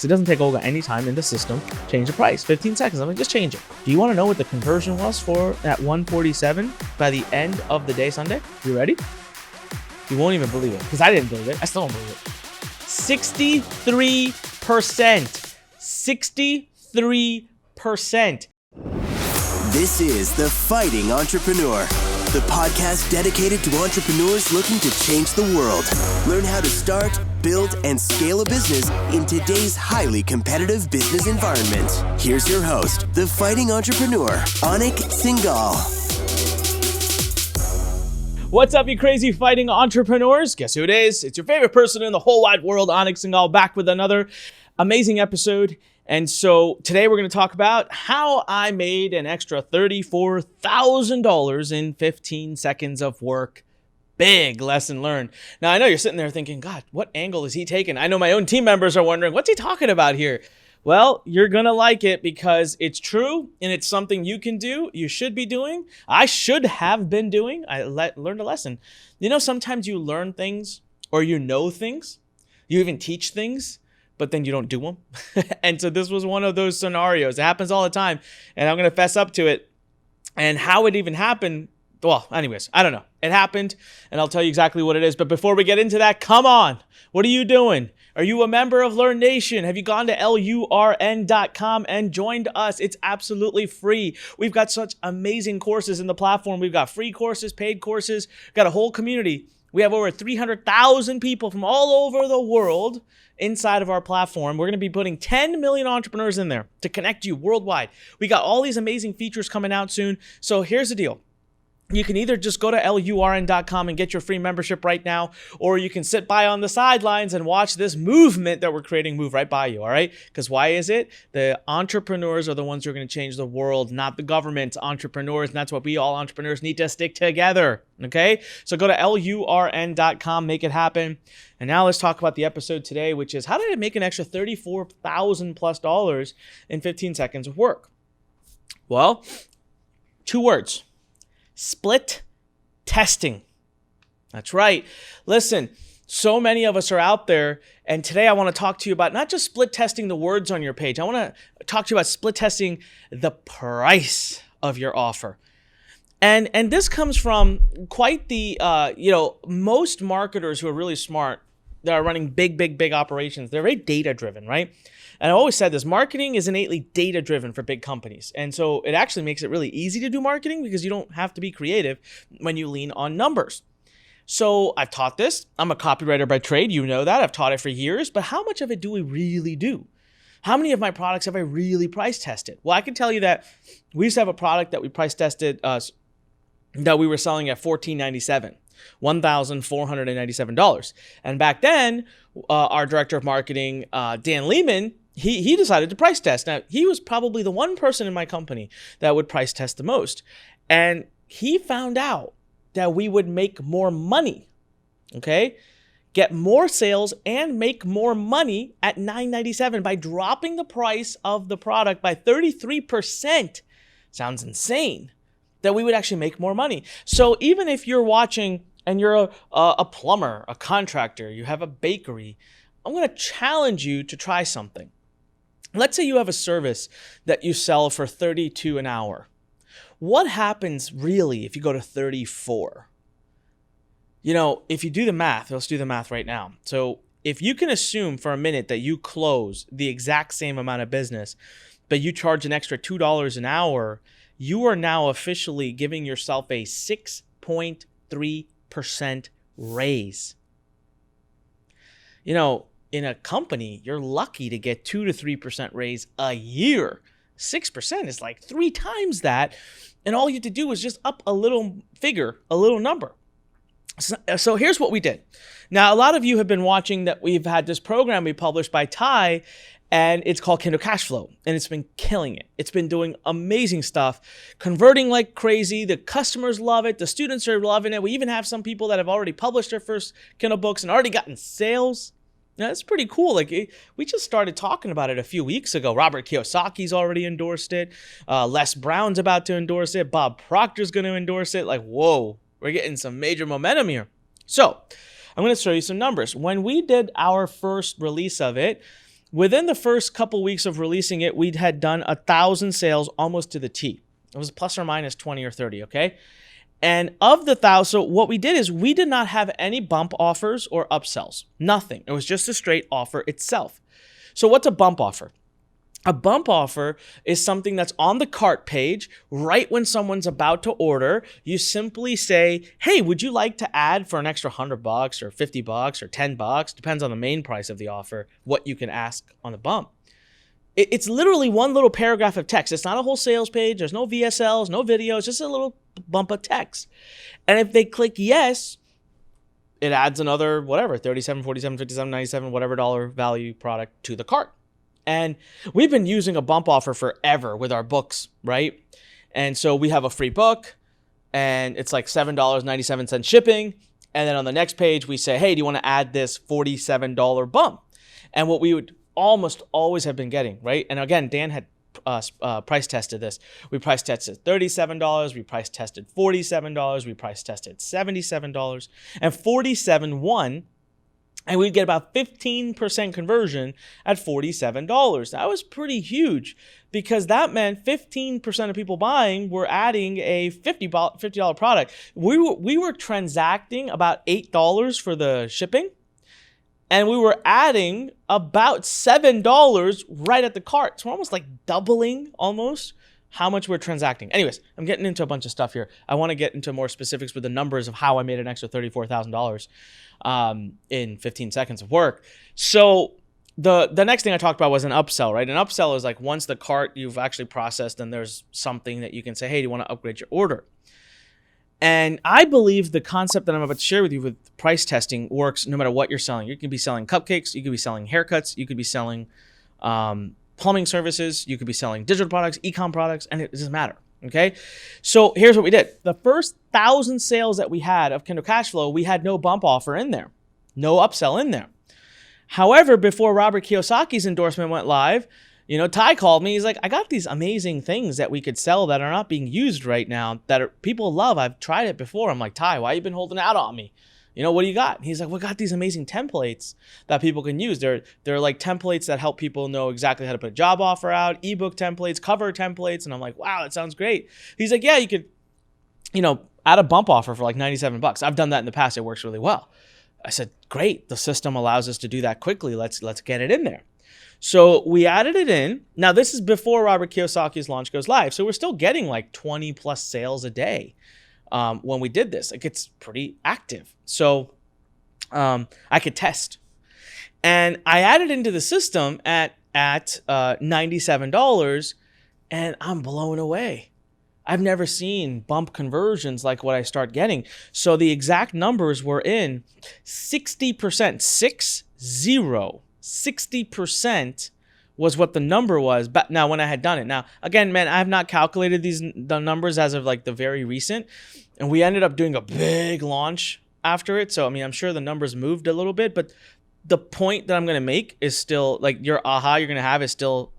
It doesn't take Olga any time in the system. Change the price, 15 seconds. I'm like, just change it. Do you want to know what the conversion was for at 147 by the end of the day Sunday? You ready? You won't even believe it, because I didn't believe it. I still don't believe it. 63%. 63%. This is The Fighting Entrepreneur, the podcast dedicated to entrepreneurs looking to change the world. Learn how to start, build, and scale a business in today's highly competitive business environment. Here's your host, The Fighting Entrepreneur, Anik Singal. What's up, you crazy fighting entrepreneurs? Guess who it is? It's your favorite person in the whole wide world, Anik Singal, back with another amazing episode. And so today we're going to talk about how I made an extra $34,000 in 15 seconds of work. Big lesson learned. Now, I know you're sitting there thinking, God, what angle is he taking? I know my own team members are wondering, what's he talking about here? Well, you're going to like it because it's true and it's something you can do. You should be doing. I should have been doing. I learned a lesson. You know, sometimes you learn things or you know things. You even teach things, but then you don't do them. And so this was one of those scenarios. It happens all the time. And I'm going to fess up to it. And how it even happened, well, anyways, I don't know. It happened, and I'll tell you exactly what it is. But before we get into that, come on. What are you doing? Are you a member of Lurn Nation? Have you gone to LURN.com and joined us? It's absolutely free. We've got such amazing courses in the platform. We've got free courses, paid courses. We've got a whole community. We have over 300,000 people from all over the world inside of our platform. We're going to be putting 10 million entrepreneurs in there to connect you worldwide. We got all these amazing features coming out soon. So here's the deal. You can either just go to LURN.com and get your free membership right now, or you can sit by on the sidelines and watch this movement that we're creating move right by you, all right? Because why is it? The entrepreneurs are the ones who are going to change the world, not the government. Entrepreneurs, and that's what we all entrepreneurs need to stick together, okay? So go to LURN.com, make it happen. And now let's talk about the episode today, which is how did I make an extra $34,000 plus in 15 seconds of work? Well, 2 words. Split testing. That's right. Listen, so many of us are out there, and today I want to talk to you about not just split testing the words on your page. I want to talk to you about split testing the price of your offer. And this comes from quite the, most marketers who are really smart, that are running big operations, they're very data-driven, right? And I always said this, marketing is innately data-driven for big companies. And so it actually makes it really easy to do marketing because you don't have to be creative when you lean on numbers. So I've taught this. I'm a copywriter by trade. You know that. I've taught it for years. But how much of it do we really do? How many of my products have I really price tested? Well, I can tell you that we used to have a product that we price tested that we were selling at $1,497. $1,497. And back then, our director of marketing, Dan Lehman, he decided to price test. Now, he was probably the one person in my company that would price test the most. And he found out that we would make more money, okay? Get more sales and make more money at $997 by dropping the price of the product by 33%. Sounds insane. That we would actually make more money. So even if you're watching and you're a plumber, a contractor, you have a bakery, I'm going to challenge you to try something. Let's say you have a service that you sell for $32 an hour. What happens really if you go to $34? You know, if you do the math, let's do the math right now. So if you can assume for a minute that you close the exact same amount of business, but you charge an extra $2 an hour, you are now officially giving yourself a 6.3% raise. You know, in a company, you're lucky to get 2 to 3% raise a year. 6% is like 3 times that. And all you have to do is just up a little figure, a little number. So here's what we did. Now, a lot of you have been watching that we've had this program we published by Ty, and it's called Kindle Cashflow, and it's been killing it. It's been doing amazing stuff, converting like crazy. The customers love it. The students are loving it. We even have some people that have already published their first Kindle books and already gotten sales. Now, that's pretty cool. We just started talking about it a few weeks ago. Robert Kiyosaki's already endorsed it. Les Brown's about to endorse it. Bob Proctor's going to endorse it. Like, whoa, we're getting some major momentum here. So I'm going to show you some numbers. When we did our first release of it, within the first couple weeks of releasing it, we had done 1,000 sales almost to the T. It was plus or minus 20 or 30, okay? And of the 1,000, so what we did is we did not have any bump offers or upsells. Nothing. It was just a straight offer itself. So what's a bump offer? A bump offer is something that's on the cart page right when someone's about to order. You simply say, hey, would you like to add for an extra $100 or $50 or $10? Depends on the main price of the offer, what you can ask on the bump. It's literally one little paragraph of text. It's not a whole sales page. There's no VSLs, no videos, just a little bump of text. And if they click yes, it adds another, whatever, 37, 47, 57, 97, whatever dollar value product to the cart. And we've been using a bump offer forever with our books, right? And so we have a free book and it's like $7.97 shipping. And then on the next page, we say, hey, do you want to add this $47 bump? And what we would almost always have been getting, right? And again, Dan had price tested this. We price tested $37. We price tested $47. We price tested $77 and 47 won. And we'd get about 15% conversion at $47. That was pretty huge because that meant 15% of people buying were adding a $50 product. We were transacting about $8 for the shipping, and we were adding about $7 right at the cart. So we're almost like doubling almost how much we're transacting. Anyways, I'm getting into a bunch of stuff here. I want to get into more specifics with the numbers of how I made an extra $34,000 in 15 seconds of work. So the next thing I talked about was an upsell, right? An upsell is like once the cart you've actually processed and there's something that you can say, hey, do you want to upgrade your order? And I believe the concept that I'm about to share with you with price testing works no matter what you're selling. You could be selling cupcakes, you could be selling haircuts, you could be selling plumbing services, you could be selling digital products, e-com products, and it doesn't matter, okay? So here's what we did. The first 1,000 sales that we had of Kindle Cashflow, we had no bump offer in there, no upsell in there. However, before Robert Kiyosaki's endorsement went live, Ty called me. He's like, I got these amazing things that we could sell that are not being used right now that people love. I've tried it before. I'm like, Ty, why you been holding out on me? What do you got? He's like, we got these amazing templates that people can use. They're like templates that help people know exactly how to put a job offer out, ebook templates, cover templates. And I'm like, wow, that sounds great. He's like, yeah, you could, add a bump offer for like $97. I've done that in the past. It works really well. I said, great. The system allows us to do that quickly. Let's get it in there. So we added it in. Now, this is before Robert Kiyosaki's launch goes live. So we're still getting like 20 plus sales a day when we did this. Like it's pretty active. So I could test. And I added into the system at $97 and I'm blown away. I've never seen bump conversions like what I start getting. So the exact numbers were in 60%, 60% was what the number was. But now when I had done it, now again, man, I have not calculated the numbers as of like the very recent, and we ended up doing a big launch after it. So I mean, I'm sure the numbers moved a little bit, but the point that I'm gonna make is still like your aha you're gonna have is still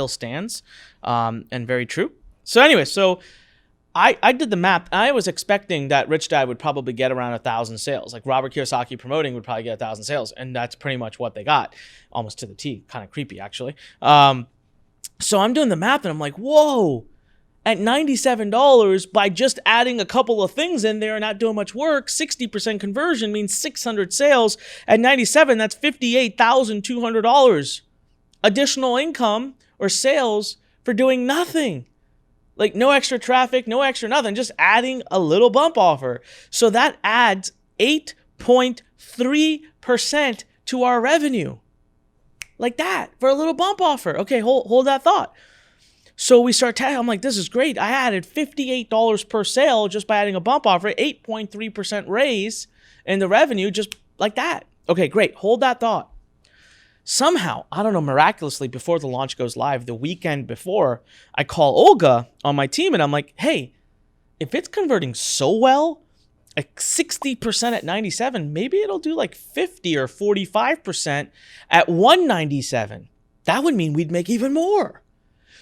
stands and very true. So anyway, so I did the math. I was expecting that Rich Dad would probably get around 1,000 sales. Like Robert Kiyosaki promoting would probably get 1,000 sales. And that's pretty much what they got. Almost to the T. Kind of creepy, actually. So I'm doing the math and I'm like, whoa. At $97, by just adding a couple of things in there and not doing much work, 60% conversion means 600 sales. At $97, that's $58,200. Additional income or sales for doing nothing. Like no extra traffic, no extra nothing, just adding a little bump offer. So that adds 8.3% to our revenue. Like that for a little bump offer. Okay, hold that thought. So we start I'm like, this is great. I added $58 per sale just by adding a bump offer, 8.3% raise in the revenue just like that. Okay, great. Hold that thought. Somehow, I don't know, miraculously, before the launch goes live, the weekend before, I call Olga on my team and I'm like, hey, if it's converting so well, at 60% at 97, maybe it'll do like 50 or 45% at 197. That would mean we'd make even more.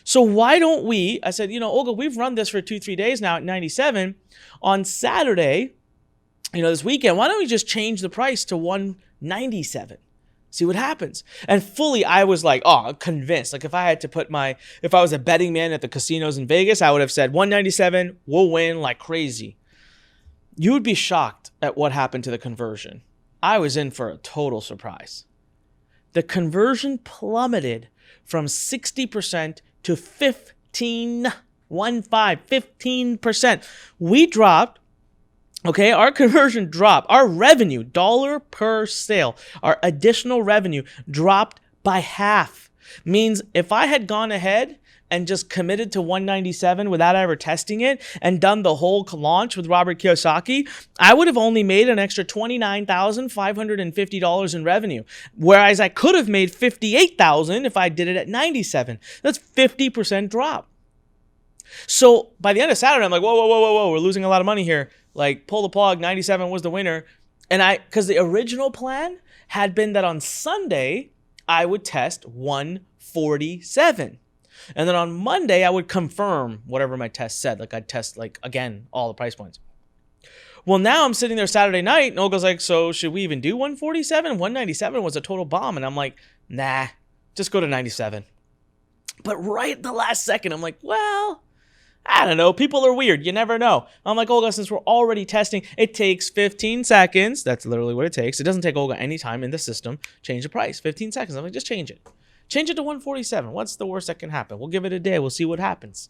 So why don't we, I said, Olga, we've run this for 2-3 days now at 97. On Saturday, this weekend, why don't we just change the price to 197? See what happens. And fully, I was like, convinced. Like if I was a betting man at the casinos in Vegas, I would have said 197, we'll win like crazy. You would be shocked at what happened to the conversion. I was in for a total surprise. The conversion plummeted from 60% to 15%. We dropped. Okay, our conversion dropped. Our revenue, dollar per sale, our additional revenue dropped by half. Means if I had gone ahead and just committed to 197 without ever testing it and done the whole launch with Robert Kiyosaki, I would have only made an extra $29,550 in revenue. Whereas I could have made $58,000 if I did it at 97. That's 50% drop. So by the end of Saturday, I'm like, whoa, we're losing a lot of money here. Like, pull the plug, 97 was the winner. And because the original plan had been that on Sunday, I would test 147. And then on Monday, I would confirm whatever my test said. Like, I'd test, again, all the price points. Well, now I'm sitting there Saturday night, and Olga's like, so should we even do 147? 197 was a total bomb. And I'm like, nah, just go to 97. But right at the last second, I'm like, well, I don't know. People are weird. You never know. I'm like, Olga, since we're already testing, it takes 15 seconds. That's literally what it takes. It doesn't take Olga any time in the system. Change the price. 15 seconds. I'm like, just change it. Change it to 147. What's the worst that can happen? We'll give it a day. We'll see what happens.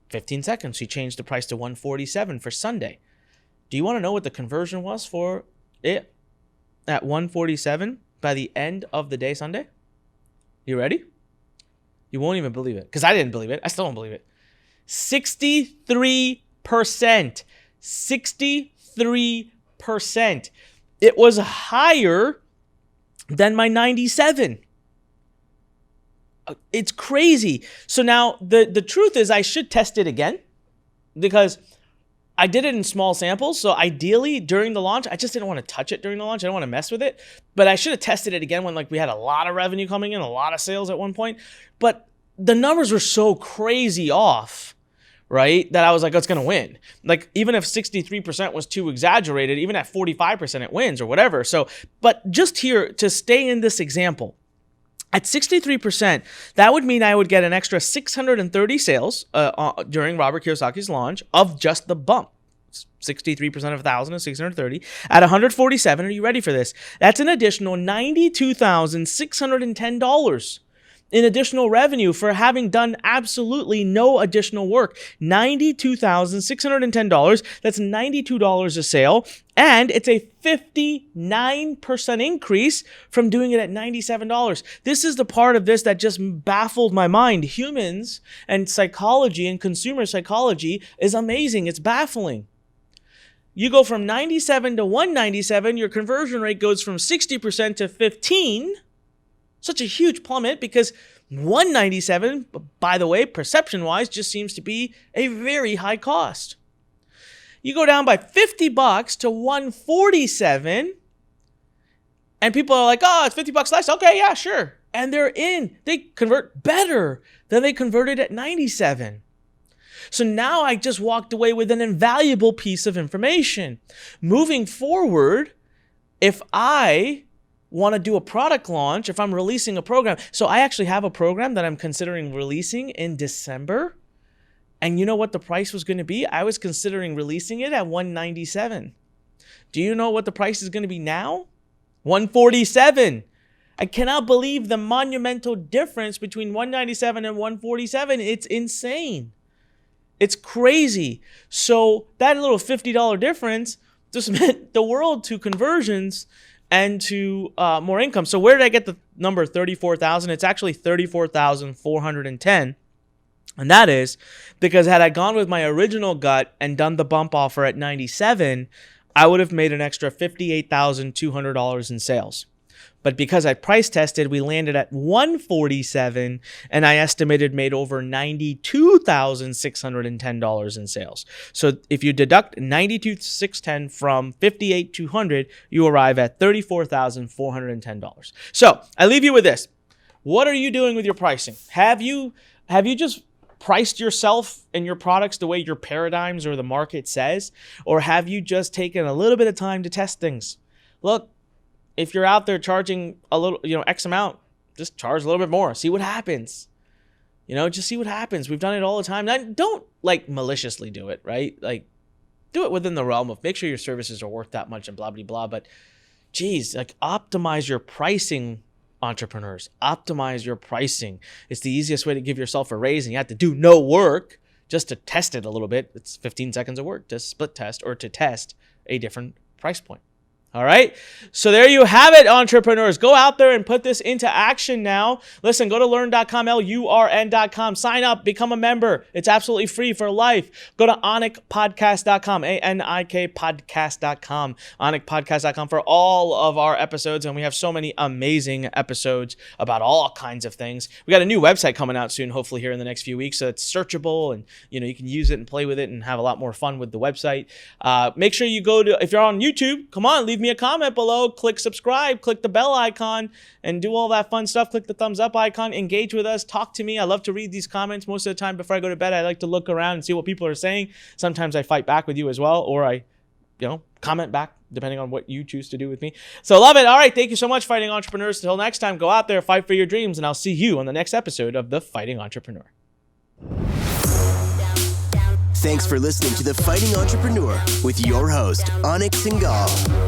15 seconds. She changed the price to 147 for Sunday. Do you want to know what the conversion was for it at 147 by the end of the day Sunday? You ready? You won't even believe it. Because I didn't believe it. I still don't believe it. 63%. 63%. It was higher than my 97. It's crazy. So now the truth is I should test it again because I did it in small samples. So ideally during the launch, I just didn't want to touch it during the launch. I don't want to mess with it. But I should have tested it again when we had a lot of revenue coming in, a lot of sales at one point. But the numbers were so crazy off, right, that I was like, oh, it's going to win. Like, even if 63% was too exaggerated, even at 45% it wins or whatever. So, but just here, to stay in this example, at 63%, that would mean I would get an extra 630 sales during Robert Kiyosaki's launch of just the bump. 63% of 1,000 is 630. At 147, are you ready for this? That's an additional $92,610 in additional revenue for having done absolutely no additional work. $92,610. That's $92 a sale. And it's a 59% increase from doing it at $97. This is the part of this that just baffled my mind. Humans and psychology and consumer psychology is amazing. It's baffling. You go from 97 to 197, your conversion rate goes from 60% to 15%. Such a huge plummet because 197, by the way, perception-wise, just seems to be a very high cost. You go down by $50 to 147, and people are like, oh, it's $50 less. Okay, yeah, sure. And they're in. They convert better than they converted at 97. So now I just walked away with an invaluable piece of information. Moving forward, if I want to do a product launch, if I'm releasing a program. So I actually have a program that I'm considering releasing in December. And you know what the price was going to be? I was considering releasing it at 197. Do you know what the price is going to be now? 147. I cannot believe the monumental difference between 197 and 147. It's insane. It's crazy. So that little $50 difference just meant the world to conversions and to more income. So where did I get the number 34,000? It's actually 34,410. And that is because had I gone with my original gut and done the bump offer at 97, I would have made an extra $58,200 in sales. But because I price tested, we landed at 147, and I estimated made over $92,610 in sales. So if you deduct 92,610 from 58,200, you arrive at $34,410. So I leave you with this. What are you doing with your pricing? Have you just priced yourself and your products the way your paradigms or the market says? Or have you just taken a little bit of time to test things? Look, if you're out there charging a little, X amount, just charge a little bit more. See what happens. Just see what happens. We've done it all the time. Now, don't maliciously do it, right? Do it within the realm of make sure your services are worth that much and blah, blah, blah. But geez, optimize your pricing, entrepreneurs. Optimize your pricing. It's the easiest way to give yourself a raise, and you have to do no work just to test it a little bit. It's 15 seconds of work to split test or to test a different price point. All right. So there you have it, entrepreneurs. Go out there and put this into action now. Listen, go to lurn.com, LURN.com. Sign up, become a member. It's absolutely free for life. Go to anikpodcast.com, ANIK podcast.com, anikpodcast.com for all of our episodes. And we have so many amazing episodes about all kinds of things. We got a new website coming out soon, hopefully here in the next few weeks. So it's searchable and, you can use it and play with it and have a lot more fun with the website. Make sure you go to, if you're on YouTube, come on, leave me a comment below, click subscribe, click the bell icon, and do all that fun stuff. Click the thumbs up icon, engage with us, talk to me. I love to read these comments. Most of the time before I go to bed, I like to look around and see what people are saying. Sometimes I fight back with you as well, or I, comment back, depending on what you choose to do with me. So love it. All right, thank you so much, Fighting Entrepreneurs. Until next time, go out there, fight for your dreams, and I'll see you on the next episode of The Fighting Entrepreneur. Thanks for listening to The Fighting Entrepreneur with your host, Anik Singal.